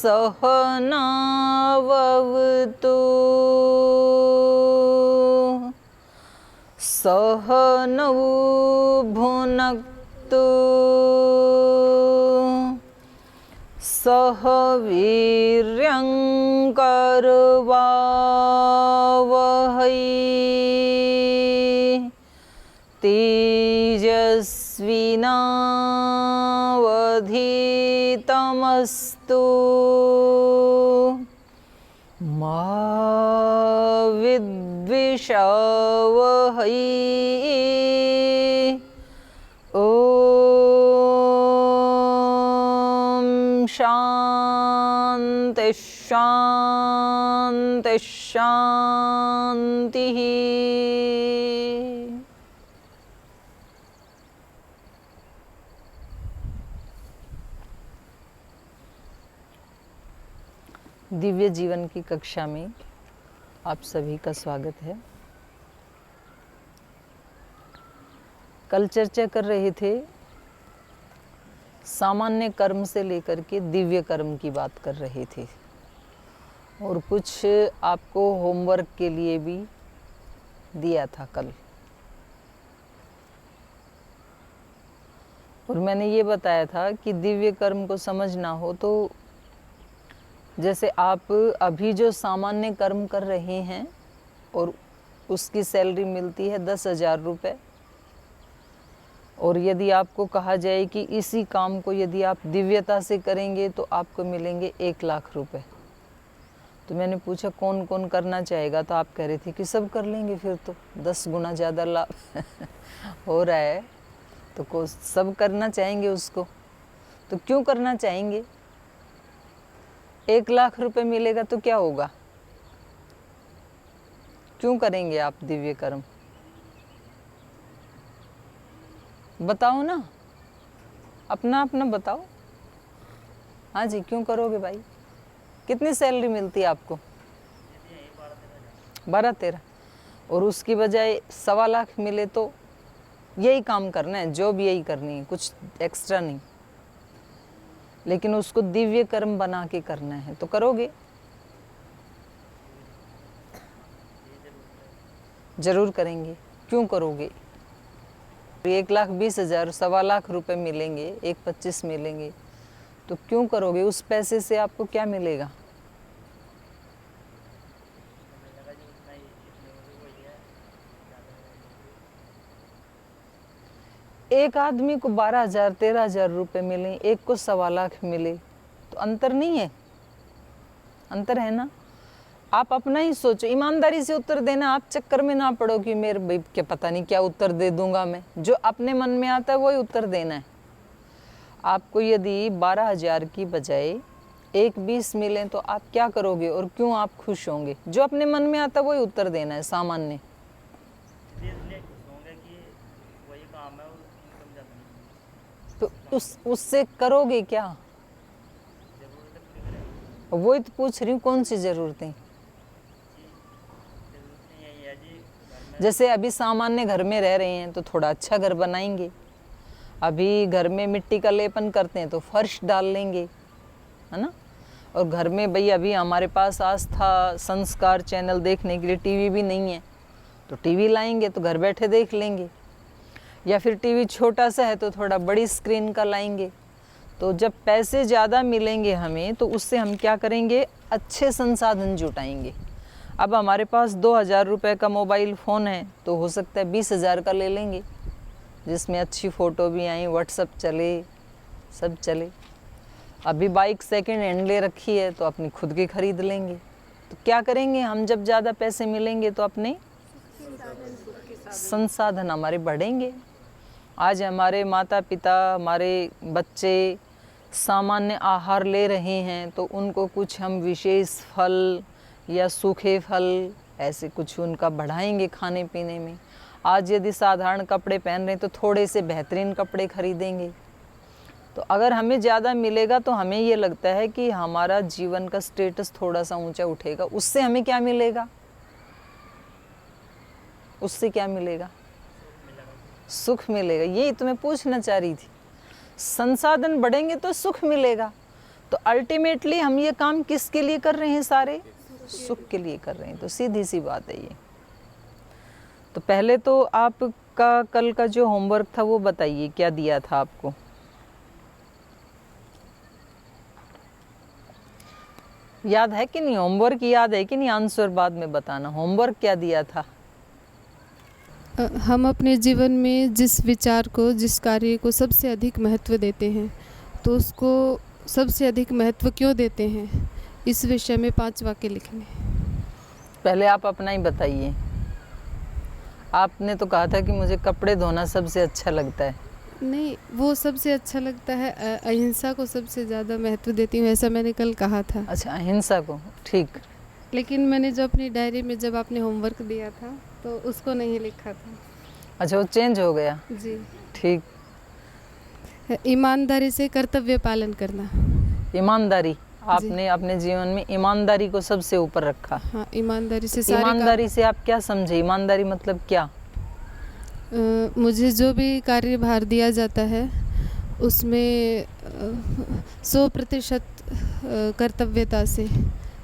सहनाववतु सहनौ भुनक्तु सह वीर्यङ्करवावहै तेजस्विनावधीतमस्तु मा विद्विषावहै शांति शांति शांति। दिव्य जीवन की कक्षा में आप सभी का स्वागत है। कल चर्चा कर रहे थे सामान्य कर्म से लेकर के दिव्य कर्म की बात कर रहे थे और कुछ आपको होमवर्क के लिए भी दिया था कल। और मैंने ये बताया था कि दिव्य कर्म को समझना हो तो जैसे आप अभी जो सामान्य कर्म कर रहे हैं और उसकी सैलरी मिलती है 10,000 रुपये, और यदि आपको कहा जाए कि इसी काम को यदि आप दिव्यता से करेंगे तो आपको मिलेंगे 1,00,000 रुपये। तो मैंने पूछा कौन कौन करना चाहेगा, तो आप कह रहे थे कि सब कर लेंगे, फिर तो 10 गुना ज़्यादा लाभ हो रहा है, तो सब करना चाहेंगे उसको। तो क्यों करना चाहेंगे? 1,00,000 रुपये मिलेगा तो क्या होगा? क्यों करेंगे आप दिव्य कर्म? बताओ ना, अपना अपना बताओ। हाँ जी, क्यों करोगे भाई? कितनी सैलरी मिलती है आपको? 12-13। और उसकी बजाय 1,25,000 मिले तो यही काम करना है, जॉब यही करनी है, कुछ एक्स्ट्रा नहीं, लेकिन उसको दिव्य कर्म बना के करना है, तो करोगे? जरूर करेंगे। क्यों करोगे? 1,20,000 1,25,000 रुपये मिलेंगे, 1,25 मिलेंगे, तो क्यों करोगे? उस पैसे से आपको क्या मिलेगा? एक आदमी को 12,000 13,000 रुपये मिले, एक को 1,25,000 मिले, तो अंतर नहीं है? अंतर है ना? आप अपना ही सोचो, ईमानदारी से उत्तर देना। आप चक्कर में ना पड़ो कि मेरे भाई क्या पता नहीं क्या उत्तर दे दूंगा मैं। जो अपने मन में आता है वही उत्तर देना है आपको। यदि 12,000 की बजाय 1,20 मिले तो आप क्या करोगे और क्यों आप खुश होंगे? जो अपने मन में आता है वही उत्तर देना है, सामान्य। तो उससे करोगे क्या? वही तो पूछ रही हूँ, कौन सी जरूरतें? जैसे अभी सामान्य घर में रह रहे हैं तो थोड़ा अच्छा घर बनाएंगे। अभी घर में मिट्टी का लेपन करते हैं तो फर्श डाल लेंगे, है ना? और घर में भाई अभी हमारे पास आस्था संस्कार चैनल देखने के लिए टीवी भी नहीं है, तो टीवी लाएंगे तो घर बैठे देख लेंगे। या फिर टीवी छोटा सा है तो थोड़ा बड़ी स्क्रीन का लाएंगे। तो जब पैसे ज़्यादा मिलेंगे हमें, तो उससे हम क्या करेंगे? अच्छे संसाधन जुटाएंगे। अब हमारे पास 2,000 रुपये का मोबाइल फ़ोन है, तो हो सकता है 20,000 का ले लेंगे, जिसमें अच्छी फ़ोटो भी आई, व्हाट्सअप चले, सब चले। अभी बाइक सेकंड हैंड ले रखी है तो अपनी खुद की खरीद लेंगे। तो क्या करेंगे हम? जब ज़्यादा पैसे मिलेंगे तो अपने संसाधन हमारे बढ़ेंगे। आज हमारे माता पिता, हमारे बच्चे सामान्य आहार ले रहे हैं, तो उनको कुछ हम विशेष फल या सूखे फल ऐसे कुछ उनका बढ़ाएंगे खाने पीने में। आज यदि साधारण कपड़े पहन रहे हैं तो थोड़े से बेहतरीन कपड़े खरीदेंगे। तो अगर हमें ज़्यादा मिलेगा तो हमें ये लगता है कि हमारा जीवन का स्टेटस थोड़ा सा ऊंचा उठेगा। उससे हमें क्या मिलेगा? उससे क्या मिलेगा? सुख मिलेगा। यही तो मैं पूछना चाह रही थी। संसाधन बढ़ेंगे तो सुख मिलेगा। तो अल्टीमेटली हम ये काम किसके लिए कर रहे हैं? सारे सुख के लिए कर रहे हैं। तो सीधी सी बात है ये। तो पहले तो आपका कल का जो होमवर्क था वो बताइए, क्या दिया था आपको? याद है कि नहीं? होमवर्क याद है कि नहीं? आंसर बाद में बताना। होमवर्क क्या दिया था? हम अपने जीवन में जिस विचार को, जिस कार्य को सबसे अधिक महत्व देते हैं, तो उसको सबसे अधिक महत्व क्यों देते हैं, इस विषय में 5 वाक्य लिखने। पहले आप अपना ही बताइए। आपने तो कहा था कि मुझे कपड़े धोना सबसे अच्छा लगता है। नहीं, वो सबसे अच्छा लगता है, अहिंसा को सबसे ज़्यादा महत्व देती हूँ, ऐसा मैंने कल कहा था। अच्छा, अहिंसा को, ठीक। लेकिन मैंने जो अपनी डायरी में जब आपने होमवर्क दिया था तो उसको नहीं लिखा था। अच्छा, वो चेंज हो गया? जी। ठीक। ईमानदारी से कर्तव्य पालन करना। ईमानदारी, आपने अपने जीवन में ईमानदारी को सबसे ऊपर रखा। हाँ, ईमानदारी से सारे ईमानदारी से आप क्या समझे? ईमानदारी मतलब क्या? मुझे जो भी कार्यभार दिया जाता है उसमें 100% कर्तव्यता से,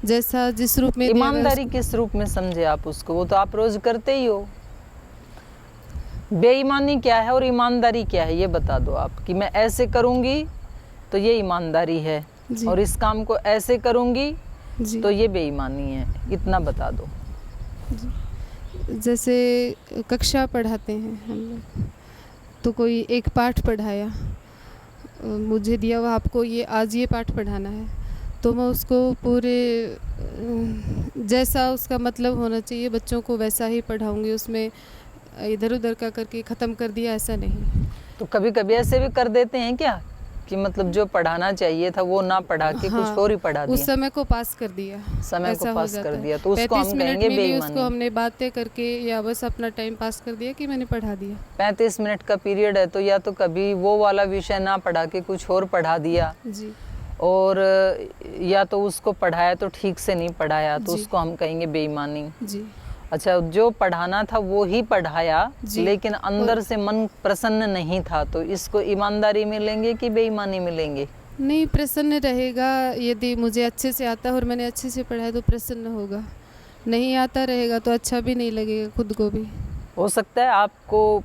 जैसा जिस रूप में ईमानदारी किस रूप में समझे आप उसको? वो तो आप रोज करते ही हो। बेईमानी क्या है और ईमानदारी क्या है ये बता दो आप। कि मैं ऐसे करूंगी तो ये ईमानदारी है, और इस काम को ऐसे करूंगी तो ये बेईमानी है, इतना बता दो। जैसे कक्षा पढ़ाते हैं हम लोग, तो कोई एक पाठ पढ़ाया, मुझे दिया हुआ आपको ये आज ये पाठ पढ़ाना है, तो मैं उसको पूरे जैसा उसका मतलब होना चाहिए बच्चों को वैसा ही पढ़ाऊंगी, उसमें इधर उधर का करके ख़त्म कर दिया, ऐसा नहीं। तो कभी कभी ऐसे भी कर देते हैं क्या कि मतलब जो पढ़ाना चाहिए था वो ना पढ़ा के हाँ, कुछ और ही पढ़ा दिया? उस समय को पास कर दिया, समय को पास कर दिया, तो उसको हम कहेंगे बेईमानी। उसको हमने बातें करके या बस अपना टाइम पास कर दिया कि मैंने पढ़ा दिया। 35 मिनट का पीरियड है, तो या तो कभी वो वाला विषय ना पढ़ा के कुछ और पढ़ा दिया जी, और या तो उसको पढ़ाया तो ठीक से नहीं पढ़ाया, तो जी, उसको हम कहेंगे बेईमानी। जी। अच्छा, जो पढ़ाना था वो ही पढ़ाया लेकिन अंदर से मन प्रसन्न नहीं था, तो इसको ईमानदारी मिलेंगे कि बेईमानी मिलेंगे? नहीं, प्रसन्न रहेगा। यदि मुझे अच्छे से आता है और मैंने अच्छे से पढ़ाया तो प्रसन्न होगा, नहीं आता रहेगा तो अच्छा भी नहीं लगेगा खुद को भी। हो सकता है आपको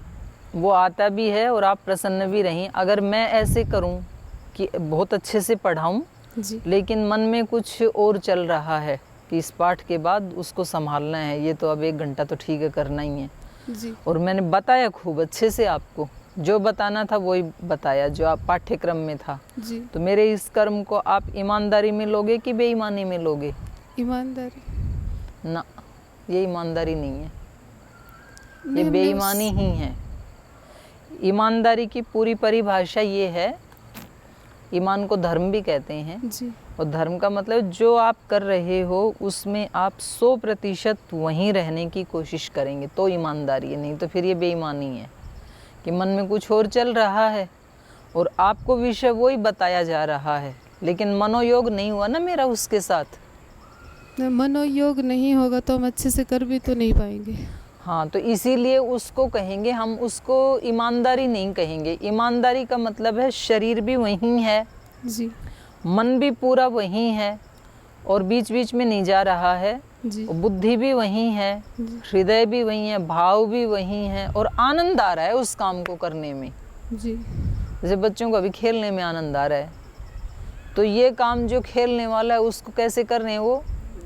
वो आता भी है और आप प्रसन्न भी रहें। अगर मैं ऐसे करूं कि बहुत अच्छे से पढ़ाऊं लेकिन मन में कुछ और चल रहा है कि इस पाठ के बाद उसको संभालना है, ये तो अब 1 घंटा तो ठीक है करना ही है जी, और मैंने बताया खूब अच्छे से, आपको जो बताना था वही बताया जो आप पाठ्यक्रम में था जी, तो मेरे इस कर्म को आप ईमानदारी में लोगे कि बेईमानी में लोगे? ईमानदारी। ना, ये ईमानदारी नहीं है, ये बेईमानी ही है। ईमानदारी की पूरी परिभाषा ये है, ईमान को धर्म भी कहते हैं जी, और धर्म का मतलब जो आप कर रहे हो उसमें आप 100% वहीं रहने की कोशिश करेंगे तो ईमानदारी है, नहीं तो फिर ये बेईमानी है कि मन में कुछ और चल रहा है और आपको विषय वही बताया जा रहा है लेकिन मनोयोग नहीं हुआ ना मेरा उसके साथ। मनोयोग नहीं होगा तो हम अच्छे से कर भी तो नहीं पाएंगे। हाँ, तो इसीलिए उसको कहेंगे, हम उसको ईमानदारी नहीं कहेंगे। ईमानदारी का मतलब है शरीर भी वहीं है जी, मन भी पूरा वहीं है और बीच बीच में नहीं जा रहा है जी, बुद्धि भी वहीं है, हृदय भी वहीं है, भाव भी वहीं है और आनंद आ रहा है उस काम को करने में। जी, जैसे बच्चों को अभी खेलने में आनंद आ रहा है, तो ये काम जो खेलने वाला है उसको कैसे कर रहे हैं? वो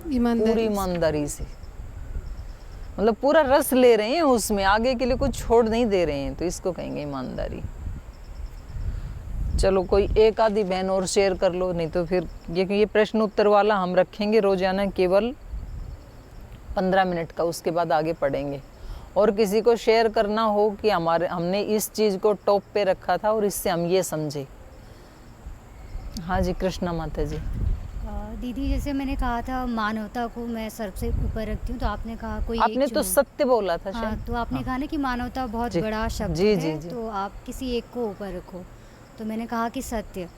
पूरी ईमानदारी से, मतलब पूरा रस ले रहे हैं उसमें, आगे के लिए कुछ छोड़ नहीं दे रहे हैं, तो इसको कहेंगे ईमानदारी। चलो कोई एक आधी बहन और शेयर कर लो, नहीं तो फिर ये प्रश्न उत्तर वाला हम रखेंगे रोजाना केवल 15 मिनट का, उसके बाद आगे पढ़ेंगे। और किसी को शेयर करना हो कि हमने इस चीज़ को टॉप पे रखा था और इससे हम ये समझे। हाँ जी, कृष्णा माता जी। दीदी, जैसे मैंने कहा था मानवता को मैं सबसे ऊपर रखती हूँ, तो आपने कहा कोई आपने एक तो सत्य बोला था हाँ, शायद। तो आपने कहा ना कि मानवता बहुत जी, बड़ा शब्द जी, है, जी, जी। तो आप किसी एक को ऊपर रखो, तो मैंने कहा कि सत्य।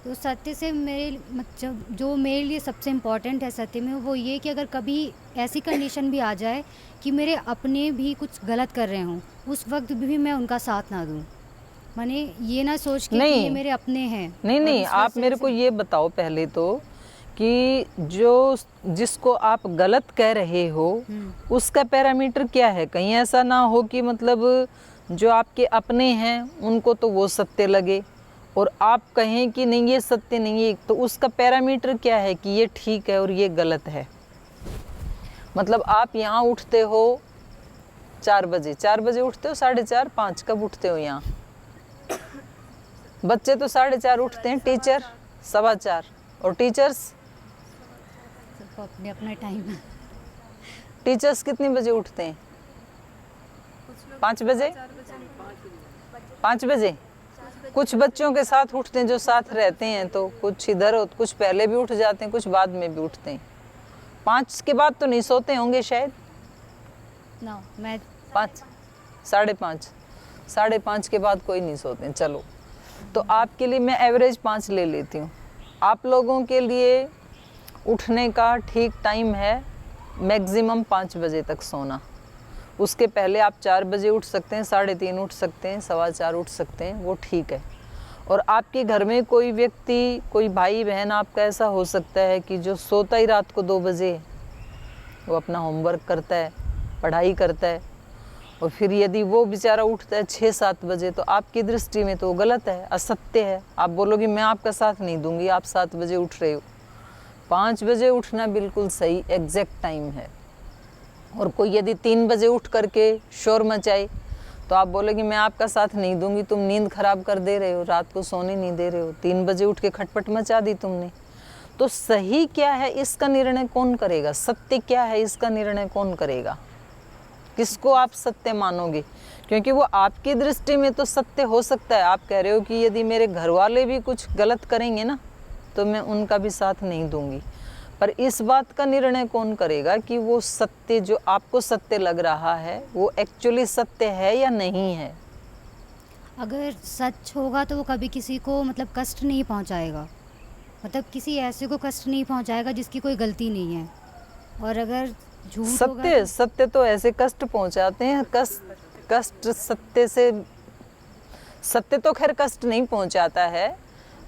तो सत्य से मेरे मतलब जो मेरे लिए सबसे इम्पॉर्टेंट है सत्य में वो ये कि अगर कभी ऐसी कंडीशन भी आ जाए कि मेरे अपने भी कुछ गलत कर रहे हों, उस वक्त भी मैं उनका साथ ना दूँ, माने ये ना सोच के कि नहीं। ये मेरे अपने हैं। नहीं और नहीं, इस आप वजह मेरे से- को ये बताओ पहले तो कि जिसको आप गलत कह रहे हो उसका पैरामीटर क्या है। कहीं ऐसा ना हो कि मतलब जो आपके अपने हैं उनको तो वो सत्य लगे और आप कहें कि नहीं ये सत्य नहीं है, तो उसका पैरामीटर क्या है कि ये ठीक है और ये गलत है। मतलब आप यहाँ उठते हो 4 बजे, 4 बजे उठते हो, 4:30, 5 कब उठते हो यहाँ? बच्चे तो 4:30 उठते हैं, टीचर 4:15, और टीचर्स सबको अपने अपना टाइम है। टीचर्स कितने बजे उठते हैं? 5 बजे, 5 बजे। कुछ बच्चों के साथ उठते हैं जो साथ रहते हैं, तो कुछ इधर हो, कुछ पहले भी उठ जाते हैं, कुछ बाद में भी उठते हैं। 5 के बाद तो नहीं सोते होंगे शायद। ना मैं 5, 5:30, 5:30 के बाद कोई नहीं सोते हैं। चलो, तो आपके लिए मैं एवरेज 5 ले लेती हूँ। आप लोगों के लिए उठने का ठीक टाइम है मैक्सिमम 5 बजे तक सोना। उसके पहले आप 4 बजे उठ सकते हैं, 3:30 उठ सकते हैं, 4:15 उठ सकते हैं, वो ठीक है। और आपके घर में कोई व्यक्ति, कोई भाई बहन आपका ऐसा हो सकता है कि जो सोता ही रात को 2 बजे है, वो अपना होमवर्क करता है, पढ़ाई करता है, और फिर यदि वो बेचारा उठता है 6-7 बजे, तो आपकी दृष्टि में तो वो गलत है, असत्य है। आप बोलोगे मैं आपका साथ नहीं दूंगी, आप 7 बजे उठ रहे हो। 5 बजे उठना बिल्कुल सही एग्जैक्ट टाइम है। और कोई यदि 3 बजे उठ करके शोर मचाए, तो आप बोलोगे मैं आपका साथ नहीं दूंगी, तुम नींद खराब कर दे रहे हो, रात को सोने नहीं दे रहे हो, 3 बजे उठ के खटपट मचा दी तुमने। तो सही क्या है इसका निर्णय कौन करेगा? सत्य क्या है इसका निर्णय कौन करेगा? किसको आप सत्य मानोगे? क्योंकि वो आपकी दृष्टि में तो सत्य हो सकता है। आप कह रहे हो कि यदि मेरे घर वाले भी कुछ गलत करेंगे ना, तो मैं उनका भी साथ नहीं दूंगी। पर इस बात का निर्णय कौन करेगा कि वो सत्य जो आपको सत्य लग रहा है वो एक्चुअली सत्य है या नहीं है? अगर सच होगा तो वो कभी किसी को मतलब कष्ट नहीं पहुंचाएगा, मतलब किसी ऐसे को कष्ट नहीं पहुंचाएगा जिसकी कोई गलती नहीं है। और अगर झूठ होगा सत्य सत्य तो ऐसे कष्ट पहुंचाते हैं, कष्ट सत्य से, सत्य तो खैर कष्ट नहीं पहुंचाता है,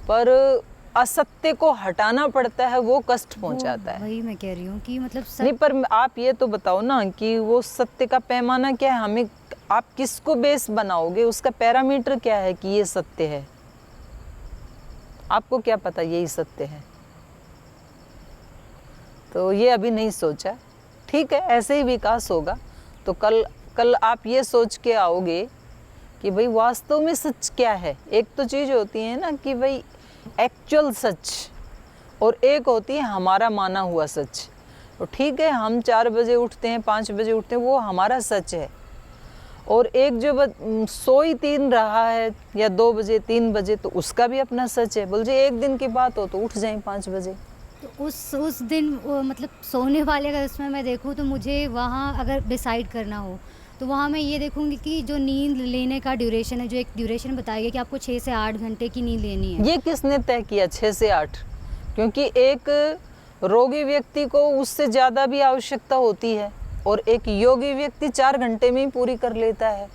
पर असत्य को हटाना पड़ता है, वो कष्ट पहुंचाता है। वही मैं कह रही हूँ कि मतलब नहीं, पर आप ये तो बताओ ना कि वो सत्य का पैमाना क्या है? हमें, आप किसको बेस बनाओगे? उसका पैरामीटर क्या है कि ये सत्य है? आपको क्या पता यही सत्य है? तो ये अभी नहीं सोचा। ठीक है, ऐसे ही विकास होगा। तो कल आप ये सोच के आओगे कि भाई वास्तव में सच क्या है। एक तो चीज़ होती है ना कि भाई एक्चुअल सच, और एक होती है हमारा माना हुआ सच। तो ठीक है, हम 4 बजे उठते हैं, 5 बजे उठते हैं, वो हमारा सच है। और एक जो सोई 3 रहा है या 2 बजे 3 बजे, तो उसका भी अपना सच है। बोल जी एक दिन की बात हो तो उठ जाएं 5 बजे। तो उस दिन वो मतलब सोने वाले का उसमें मैं देखूँ तो मुझे वहाँ अगर डिसाइड करना हो तो वहाँ मैं ये देखूँगी कि जो नींद लेने का ड्यूरेशन है, जो एक ड्यूरेशन बताई गई कि आपको 6 से 8 घंटे की नींद लेनी है। ये किसने तय किया 6 से 8? क्योंकि एक रोगी व्यक्ति को उससे ज़्यादा भी आवश्यकता होती है, और एक योगी व्यक्ति 4 घंटे में ही पूरी कर लेता है।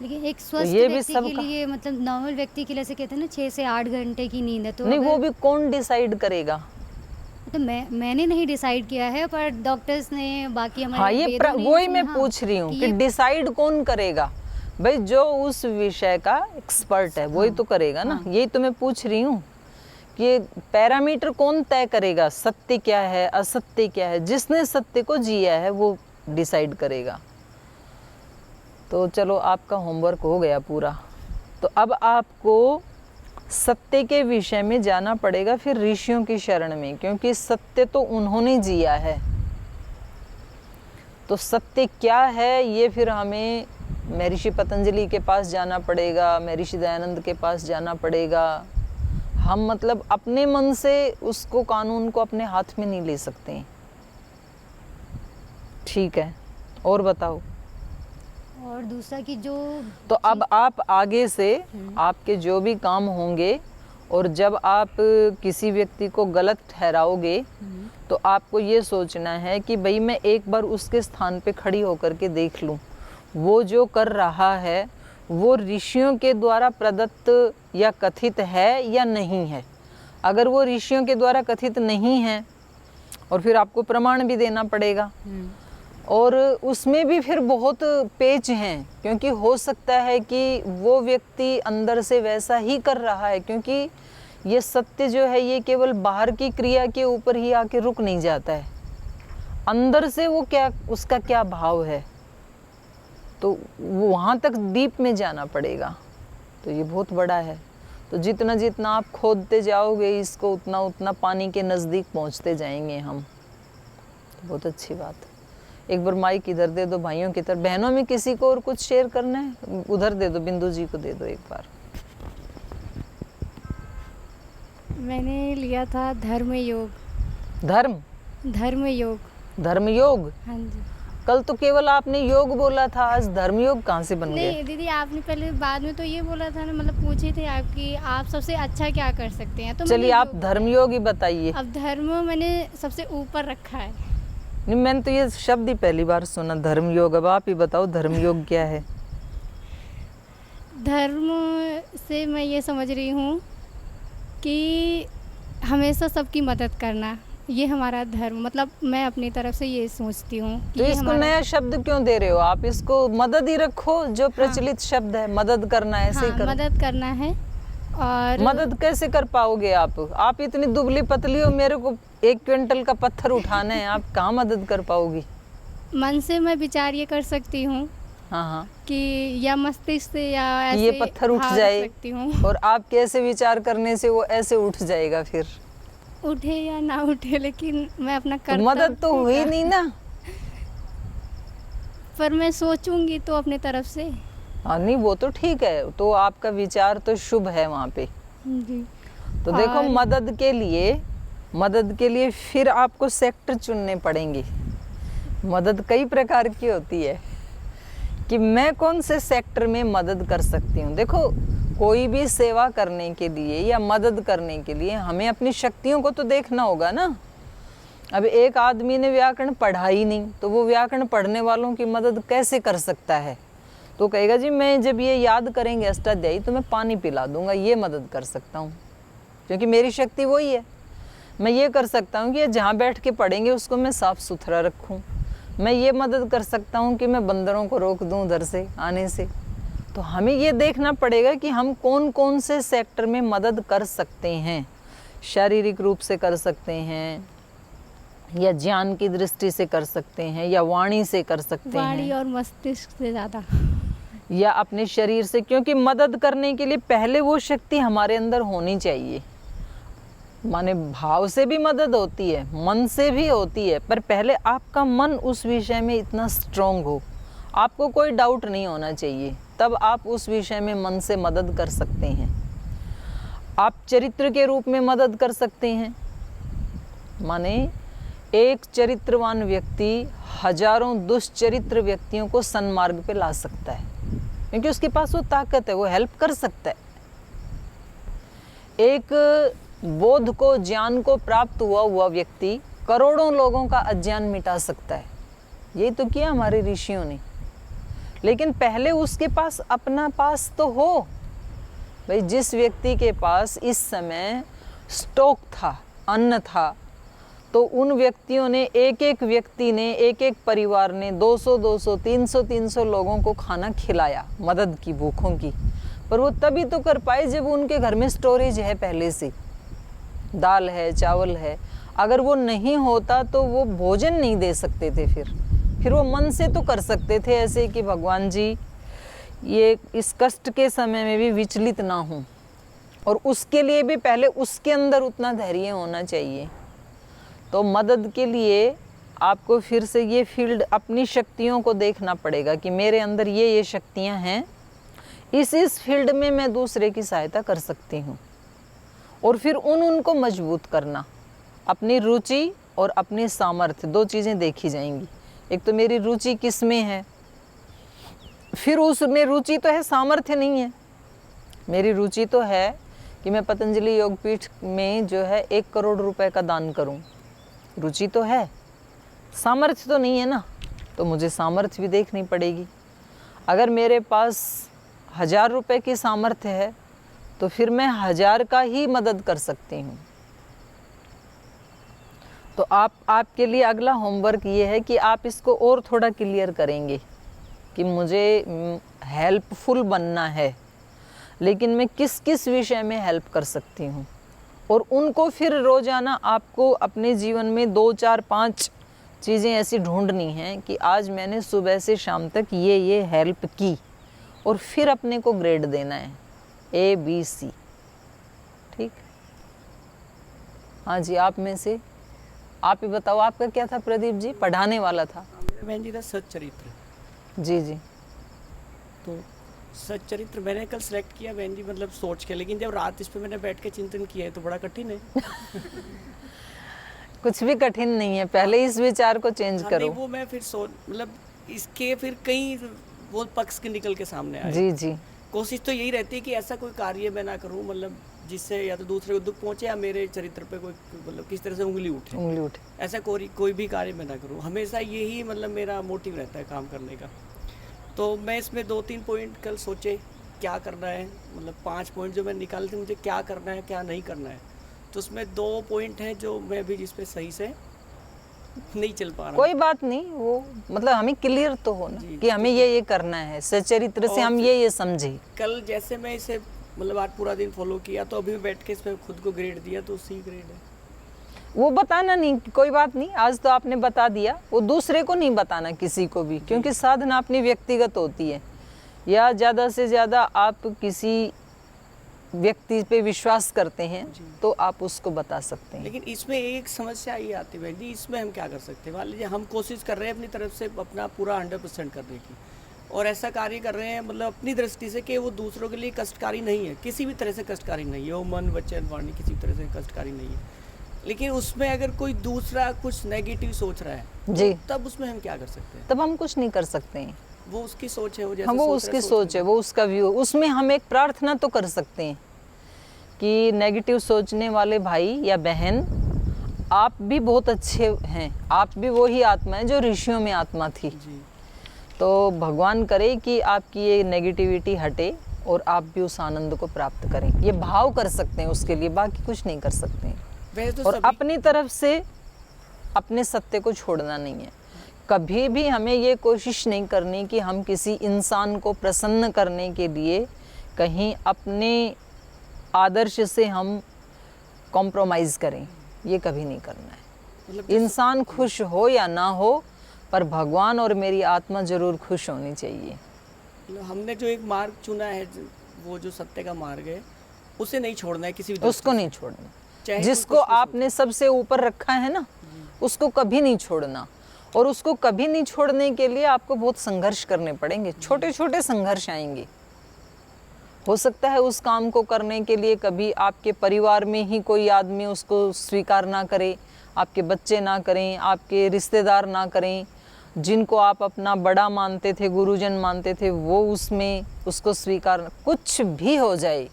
लेकिन एक स्वस्थ ये भी व्यक्ति के सबका- लिए मतलब नॉर्मल व्यक्ति के लिए ऐसे कहते हैं ना 6 से 8 घंटे की नींद है। तो नहीं, वो अगर- भी कौन डिसाइड करेगा? तो मैंने नहीं डिसाइड किया है, पर डॉक्टर्स ने, बाकी हमारे हाँ, ये वेदों ने वही इसमें- मैं हाँ, पूछ रही हूँ कि ये- डिसाइड कौन करेगा? भाई जो उस विषय का एक्सपर्ट है वही हाँ, तो करेगा ना। हाँ। यही तो मैं पूछ रही हूँ कि पैरामीटर कौन तय करेगा? सत्य क्या है, असत्य क्या है? जिसने सत्य को जिया है वो डिसाइड करेगा। तो चलो, आपका होमवर्क हो गया पूरा। तो अब आपको सत्य के विषय में जाना पड़ेगा फिर ऋषियों की शरण में, क्योंकि सत्य तो उन्होंने जिया है। तो सत्य क्या है ये फिर हमें महर्षि पतंजलि के पास जाना पड़ेगा, महर्षि दयानंद के पास जाना पड़ेगा। हम मतलब अपने मन से उसको, कानून को अपने हाथ में नहीं ले सकते। ठीक है, और बताओ। और दूसरा कि जो तो अब आप आगे से आपके जो भी काम होंगे, और जब आप किसी व्यक्ति को गलत ठहराओगे, तो आपको ये सोचना है कि भाई मैं एक बार उसके स्थान पे खड़ी होकर के देख लूं, वो जो कर रहा है वो ऋषियों के द्वारा प्रदत्त या कथित है या नहीं है। अगर वो ऋषियों के द्वारा कथित नहीं है और फिर आपको प्रमाण भी देना पड़ेगा, और उसमें भी फिर बहुत पेच हैं, क्योंकि हो सकता है कि वो व्यक्ति अंदर से वैसा ही कर रहा है, क्योंकि ये सत्य जो है ये केवल बाहर की क्रिया के ऊपर ही आके रुक नहीं जाता है, अंदर से वो क्या, उसका क्या भाव है, तो वहाँ तक डीप में जाना पड़ेगा। तो ये बहुत बड़ा है। तो जितना जितना आप खोदते जाओगे इसको, उतना उतना पानी के नज़दीक पहुँचते जाएंगे हम। तो बहुत अच्छी बात है। एक बार माइक इधर दे दो भाइयों की तरफ। बहनों में किसी को और कुछ शेयर करना है, उधर दे दो, बिंदु जी को दे दो एक बार। मैंने लिया था धर्म योग। धर्म योग। हाँ जी। कल तो केवल आपने योग बोला था, आज धर्म योग कहाँ से बन गया? नहीं दीदी, आपने पहले बाद में तो ये बोला था ना, मतलब पूछे थे आपकी आप सबसे अच्छा क्या कर सकते हैं, तो चलिए आप धर्म योग ही बताइए। अब धर्म मैंने सबसे ऊपर रखा है। नहीं, मैंने तो ये शब्द ही पहली बार सुना, धर्म योग। अब आप ही बताओ धर्म योग क्या है? धर्म से मैं ये समझ रही हूँ कि हमेशा सबकी मदद करना, ये हमारा धर्म, मतलब मैं अपनी तरफ से ये सोचती हूँ। तो इसको नया शब्द क्यों दे रहे हो आप? इसको मदद ही रखो, जो प्रचलित शब्द है, मदद करना, ऐसे ही करो। मदद करना है। और मदद कैसे कर पाओगे आप इतनी दुबली पतली हो, मेरे को 1 क्विंटल का पत्थर उठाना है, आप कहाँ मदद कर पाओगी? मन से मैं विचार ये कर सकती हूँ, हाँ, कि या मस्तिष्क से या ऐसे ये पत्थर उठ जाए, सकती हूँ। और आप कैसे विचार करने से वो ऐसे उठ जाएगा? फिर उठे या ना उठे, लेकिन मैं अपना तो मदद तो हुई नहीं ना। पर मैं सोचूंगी तो अपने तरफ से। हाँ, नहीं वो तो ठीक है, तो आपका विचार तो शुभ है वहाँ पे जी। तो देखो, मदद के लिए फिर आपको सेक्टर चुनने पड़ेंगे। मदद कई प्रकार की होती है कि मैं कौन से सेक्टर में मदद कर सकती हूँ। देखो, कोई भी सेवा करने के लिए या मदद करने के लिए हमें अपनी शक्तियों को तो देखना होगा ना। अब एक आदमी ने व्याकरण पढ़ा ही नहीं, तो वो व्याकरण पढ़ने वालों की मदद कैसे कर सकता है? तो कहेगा जी मैं जब ये याद करेंगे अष्टाध्यायी तो मैं पानी पिला दूंगा, ये मदद कर सकता हूँ, क्योंकि मेरी शक्ति वही है। मैं ये कर सकता हूँ कि जहाँ बैठ के पढ़ेंगे उसको मैं साफ़ सुथरा रखूँ। मैं ये मदद कर सकता हूँ कि मैं बंदरों को रोक दूँ उधर से आने से। तो हमें ये देखना पड़ेगा कि हम कौन कौन से सेक्टर में मदद कर सकते हैं। शारीरिक रूप से कर सकते हैं, या ज्ञान की दृष्टि से कर सकते हैं, या वाणी से कर सकते हैं, वाणी और मस्तिष्क से ज़्यादा, या अपने शरीर से। क्योंकि मदद करने के लिए पहले वो शक्ति हमारे अंदर होनी चाहिए। माने भाव से भी मदद होती है, मन से भी होती है, पर पहले आपका मन उस विषय में इतना स्ट्रॉन्ग हो, आपको कोई डाउट नहीं होना चाहिए, तब आप उस विषय में मन से मदद कर सकते हैं। आप चरित्र के रूप में मदद कर सकते हैं। माने एक चरित्रवान व्यक्ति हजारों दुष्चरित्र व्यक्तियों को सन्मार्ग पे ला सकता है, क्योंकि उसके पास वो ताकत है, वो हेल्प कर सकता है। एक बोध को, ज्ञान को प्राप्त हुआ व्यक्ति करोड़ों लोगों का अज्ञान मिटा सकता है। यही तो किया हमारे ऋषियों ने। लेकिन पहले उसके पास अपना पास तो हो भाई। जिस व्यक्ति के पास इस समय स्टॉक था, अन्न था, तो उन व्यक्तियों ने, एक एक व्यक्ति ने, एक एक परिवार ने 200-200, 300-300 लोगों को खाना खिलाया, मदद की, भूखों की। पर वो तभी तो कर पाए जब उनके घर में स्टोरेज है, पहले से दाल है, चावल है। अगर वो नहीं होता तो वो भोजन नहीं दे सकते थे। फिर वो मन से तो कर सकते थे ऐसे कि भगवान जी ये इस कष्ट के समय में भी विचलित ना हों, और उसके लिए भी पहले उसके अंदर उतना धैर्य होना चाहिए। तो मदद के लिए आपको फिर से ये फील्ड, अपनी शक्तियों को देखना पड़ेगा कि मेरे अंदर ये शक्तियाँ हैं, इस फील्ड में मैं दूसरे की सहायता कर सकती हूँ। और फिर उनको मजबूत करना। अपनी रुचि और अपनी सामर्थ्य, 2 चीज़ें देखी जाएंगी। एक तो मेरी रुचि किस में है, फिर उसमें रुचि तो है, सामर्थ्य नहीं है। मेरी रुचि तो है कि मैं पतंजलि योगपीठ में जो है 1 करोड़ रुपए का दान करूं, रुचि तो है, सामर्थ्य तो नहीं है ना। तो मुझे सामर्थ्य भी देखनी पड़ेगी। अगर मेरे पास 1000 रुपए की सामर्थ्य है तो फिर मैं 1000 का ही मदद कर सकती हूँ। तो आपके लिए अगला होमवर्क ये है कि आप इसको और थोड़ा क्लियर करेंगे कि मुझे हेल्पफुल बनना है, लेकिन मैं किस किस विषय में हेल्प कर सकती हूँ, और उनको फिर रोज़ाना आपको अपने जीवन में 2, 4, 5 चीज़ें ऐसी ढूंढनी हैं कि आज मैंने सुबह से शाम तक ये हेल्प की, और फिर अपने को ग्रेड देना है ABC। ठीक। हाँ जी, आप में से आप ही बताओ, आपका क्या था प्रदीप जी? पढ़ाने वाला था। बहन जी था सच्चरित्र। जी जी। तो सच्चरित्र मैंने कल सेलेक्ट किया बहन जी, मतलब सोच के, लेकिन जब रात इस पे मैंने बैठ के चिंतन किया है तो बड़ा कठिन है। कुछ भी कठिन नहीं है, पहले इस विचार को चेंज हाँ, करो। नहीं, वो मैं फिर मतलब इसके फिर कई वो पक्ष के निकल के सामने आए। जी जी। कोशिश तो यही रहती है कि ऐसा कोई कार्य मैं ना करूं, मतलब जिससे या तो दूसरे को दुख पहुंचे या मेरे चरित्र पे कोई मतलब किस तरह से उंगली उठे। ऐसा कोई भी कार्य मैं ना करूं, हमेशा यही मतलब मेरा मोटिव रहता है काम करने का। तो मैं इसमें 2-3 पॉइंट कल सोचे क्या करना है, मतलब 5 पॉइंट जो मैं निकाले थे मुझे क्या करना है क्या नहीं करना है। तो उसमें 2 पॉइंट हैं जो मैं अभी जिस पे सही से नहीं चल पा रहा। कोई बात नहीं, वो मतलब हमें क्लियर तो हो ना कि हमें ये करना है, सच्चरित्र से हम ये समझे। कल जैसे मैं इसे मतलब आज पूरा दिन फॉलो किया तो अभी बैठ के इसमें खुद को ग्रेड दिया तो सी ग्रेड है। वो बताना नहीं, कोई बात नहीं, आज तो आपने बता दिया, वो दूसरे को नहीं बताना किसी को भी, क्योंकि साधना अपनी व्यक्तिगत होती है, या ज़्यादा से ज़्यादा आप किसी व्यक्ति पे विश्वास करते हैं तो आप उसको बता सकते हैं। लेकिन इसमें एक समस्या ये आती है बहन जी, इसमें हम क्या कर सकते हैं? मान लीजिए हम कोशिश कर रहे हैं अपनी तरफ से अपना पूरा 100% करने की, और ऐसा कार्य कर रहे हैं मतलब अपनी दृष्टि से कि वो दूसरों के लिए कष्टकारी नहीं है, किसी भी तरह से कष्टकारी नहीं है, वो मन वचन वाणी किसी भी तरह से कष्टकारी नहीं है। लेकिन उसमें अगर कोई दूसरा कुछ नेगेटिव सोच रहा है जी, तब उसमें हम क्या कर सकते हैं? तब हम कुछ नहीं कर सकते हैं। वो उसकी सोच है, वो जैसे हम वो उसकी सोच है, वो उसका व्यू। उसमें हम एक प्रार्थना तो कर सकते हैं कि नेगेटिव सोचने वाले भाई या बहन, आप भी बहुत अच्छे हैं, आप भी वही आत्मा है जो ऋषियों में आत्मा थी। जी। तो भगवान करे कि आपकी ये नेगेटिविटी हटे और आप भी उस आनंद को प्राप्त करें। ये भाव कर सकते हैं उसके लिए, बाकी कुछ नहीं कर सकते हैं। वैसे तो और अपनी तरफ से अपने सत्य को छोड़ना नहीं है। कभी भी हमें ये कोशिश नहीं करनी कि हम किसी इंसान को प्रसन्न करने के लिए कहीं अपने आदर्श से हम कॉम्प्रोमाइज़ करें, ये कभी नहीं करना है। मतलब इंसान खुश हो या ना हो, पर भगवान और मेरी आत्मा जरूर खुश होनी चाहिए। मतलब हमने जो एक मार्ग चुना है, वो जो सत्य का मार्ग है, उसे नहीं छोड़ना है किसी भी उसको नहीं छोड़ना। चाहे जिसको कुछ भी आपने सबसे ऊपर रखा है ना, उसको कभी नहीं छोड़ना। और उसको कभी नहीं छोड़ने के लिए आपको बहुत संघर्ष करने पड़ेंगे, छोटे छोटे संघर्ष आएंगे। हो सकता है उस काम को करने के लिए कभी आपके परिवार में ही कोई आदमी उसको स्वीकार ना करे, आपके बच्चे ना करें, आपके रिश्तेदार ना करें, जिनको आप अपना बड़ा मानते थे, गुरुजन मानते थे, वो उसमें उसको स्वीकार, कुछ भी हो जाए,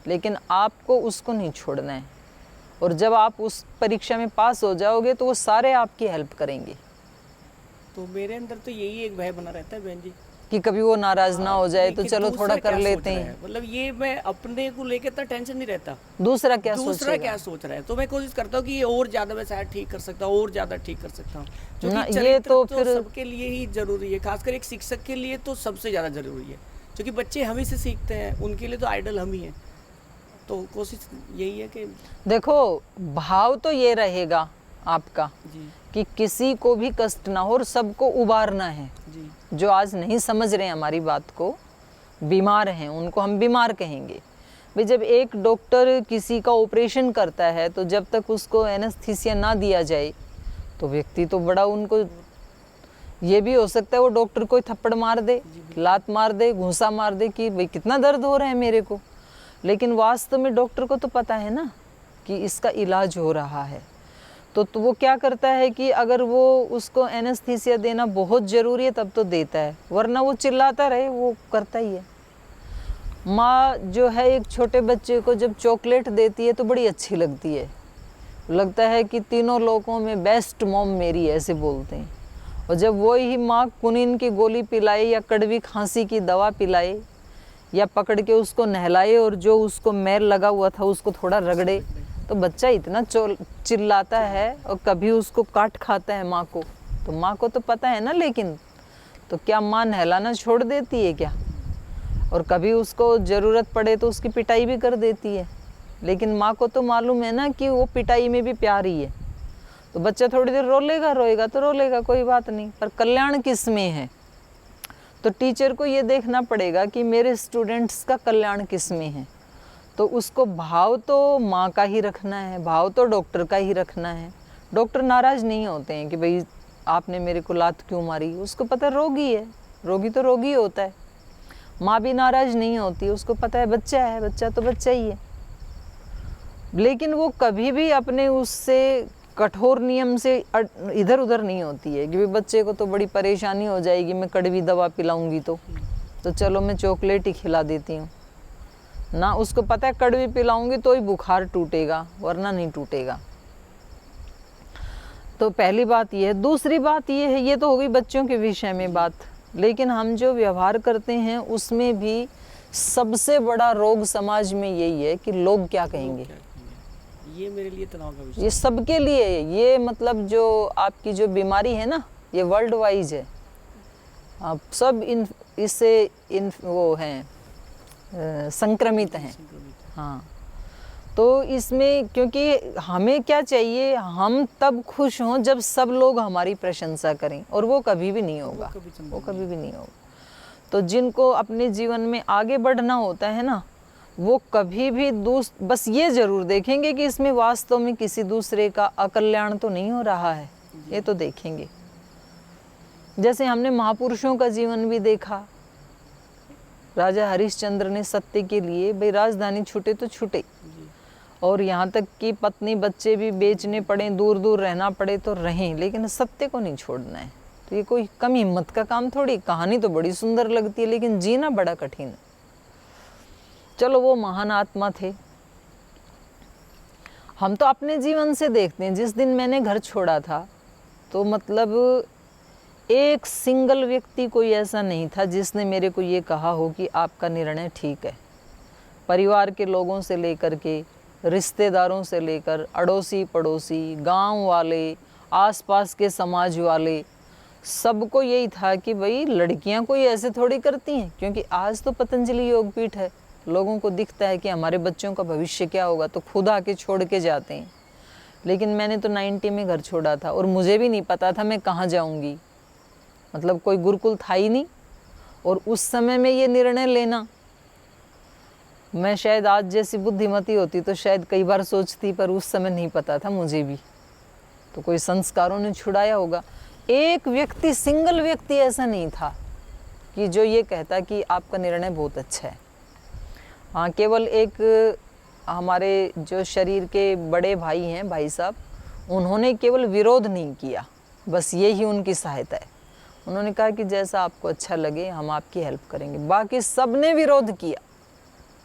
लेकिन आपको उसको नहीं छोड़ना है। और जब आप उस परीक्षा में पास हो जाओगे तो वो सारे आपकी हेल्प करेंगे। तो मेरे अंदर तो यही एक भय बना रहता है बहन जी कि कभी वो नाराज ना हो जाए तो कि चलो दूसरा थोड़ा क्या कर सोच लेते रहा हैं। है। मतलब ये मैं अपने को लेके तो टेंशन नहीं रहता, दूसरा क्या सोच रहा है, तो मैं कोशिश करता हूँ कि ये और ज्यादा मैं शायद ठीक कर सकता हूँ, और ज्यादा ठीक कर सकता हूँ। ना, क्योंकि ये तो चरित्र फिर सबके लिए ही जरूरी है, खासकर एक शिक्षक के लिए तो सबसे ज्यादा जरूरी है, क्योंकि बच्चे हम ही से सीखते हैं, उनके लिए तो आइडल हम ही हैं। तो कोशिश यही है कि देखो, भाव तो ये रहेगा आपका जी कि किसी को भी कष्ट ना हो और सबको उबारना है। जी जो आज नहीं समझ रहे हैं हमारी बात को, बीमार हैं, उनको हम बीमार कहेंगे। भाई जब एक डॉक्टर किसी का ऑपरेशन करता है तो जब तक उसको एनेस्थीसिया ना दिया जाए तो व्यक्ति तो बड़ा, उनको ये भी हो सकता है वो डॉक्टर को थप्पड़ मार दे, लात मार दे, घूंसा मार दे कि भाई कितना दर्द हो रहा है मेरे को, लेकिन वास्तव में डॉक्टर को तो पता है ना कि इसका इलाज हो रहा है। तो वो क्या करता है कि अगर वो उसको एनेस्थीसिया देना बहुत ज़रूरी है तब तो देता है, वरना वो चिल्लाता रहे, वो करता ही है। माँ जो है एक छोटे बच्चे को जब चॉकलेट देती है तो बड़ी अच्छी लगती है, लगता है कि तीनों लोगों में बेस्ट मॉम मेरी है, ऐसे बोलते हैं। और जब वही माँ कुनिन की गोली पिलाए या कड़वी खांसी की दवा पिलाए या पकड़ के उसको नहलाए और जो उसको मैल लगा हुआ था उसको थोड़ा रगड़े, तो बच्चा इतना चिल्लाता है और कभी उसको काट खाता है माँ को, तो माँ को तो पता है ना, लेकिन तो क्या माँ नहलाना छोड़ देती है क्या? और कभी उसको ज़रूरत पड़े तो उसकी पिटाई भी कर देती है, लेकिन माँ को तो मालूम है ना कि वो पिटाई में भी प्यार ही है। तो बच्चा थोड़ी देर रोएगा तो रोलेगा, कोई बात नहीं, पर कल्याण किस में है? तो टीचर को ये देखना पड़ेगा कि मेरे स्टूडेंट्स का कल्याण किस में है। तो उसको भाव तो माँ का ही रखना है, भाव तो डॉक्टर का ही रखना है। डॉक्टर नाराज़ नहीं होते हैं कि भाई आपने मेरे को लात क्यों मारी, उसको पता है रोगी है, रोगी तो रोगी होता है। माँ भी नाराज़ नहीं होती, उसको पता है बच्चा तो बच्चा ही है। लेकिन वो कभी भी अपने उससे कठोर नियम से इधर उधर नहीं होती है कि भाई बच्चे को तो बड़ी परेशानी हो जाएगी, मैं कड़वी दवा पिलाऊंगी तो चलो मैं चॉकलेट ही खिला देती हूँ ना। उसको पता है कड़वी पिलाऊंगी तो ही बुखार टूटेगा, वरना नहीं टूटेगा। तो पहली बात ये है। दूसरी बात ये है, ये तो हो गई बच्चों के विषय में बात, लेकिन हम जो व्यवहार करते हैं उसमें भी सबसे बड़ा रोग समाज में यही है कि लोग क्या कहेंगे। ये मेरे लिए तनाव का विषय, ये सबके लिए है। ये मतलब जो आपकी जो बीमारी है ना, ये वर्ल्ड वाइज है। आप सब इससे वो हैं संक्रमित हैं। हाँ, तो इसमें क्योंकि हमें क्या चाहिए, हम तब खुश हों जब सब लोग हमारी प्रशंसा करें, और वो कभी भी नहीं होगा, वो कभी भी नहीं होगा। तो जिनको अपने जीवन में आगे बढ़ना होता है ना, वो कभी भी बस ये ज़रूर देखेंगे कि इसमें वास्तव में किसी दूसरे का अकल्याण तो नहीं हो रहा है, ये तो देखेंगे। जैसे हमने महापुरुषों का जीवन भी देखा। राजा हरिश्चंद्र ने सत्य के लिए भाई राजधानी छूटे तो छूटे, और यहाँ तक कि पत्नी बच्चे भी बेचने पड़े, दूर दूर रहना पड़े तो रहें, लेकिन सत्य को नहीं छोड़ना है। तो ये कोई कम हिम्मत का काम थोड़ी। कहानी तो बड़ी सुंदर लगती है, लेकिन जीना बड़ा कठिन है। चलो, वो महान आत्मा थे। हम तो अपने जीवन से देखते हैं। जिस दिन मैंने घर छोड़ा था, तो मतलब एक सिंगल व्यक्ति कोई ऐसा नहीं था जिसने मेरे को ये कहा हो कि आपका निर्णय ठीक है। परिवार के लोगों से लेकर के, रिश्तेदारों से लेकर, अड़ोसी पड़ोसी, गांव वाले, आसपास के समाज वाले, सबको यही था कि भाई लड़कियां कोई ऐसे थोड़ी करती हैं। क्योंकि आज तो पतंजलि योगपीठ है, लोगों को दिखता है कि हमारे बच्चों का भविष्य क्या होगा, तो खुद आके छोड़ के जाते हैं। लेकिन मैंने तो 90 में घर छोड़ा था, और मुझे भी नहीं पता था मैं कहाँ जाऊँगी। मतलब कोई गुरुकुल था ही नहीं, और उस समय में ये निर्णय लेना, मैं शायद आज जैसी बुद्धिमती होती तो शायद कई बार सोचती, पर उस समय नहीं पता था मुझे भी। तो कोई संस्कारों ने छुड़ाया होगा। एक व्यक्ति, सिंगल व्यक्ति ऐसा नहीं था कि जो ये कहता कि आपका निर्णय बहुत अच्छा है। हाँ, केवल एक हमारे जो शरीर के बड़े भाई हैं, भाई साहब, उन्होंने केवल विरोध नहीं किया, बस यही उनकी सहायता है। उन्होंने कहा कि जैसा आपको अच्छा लगे हम आपकी हेल्प करेंगे। बाकी सब ने विरोध किया।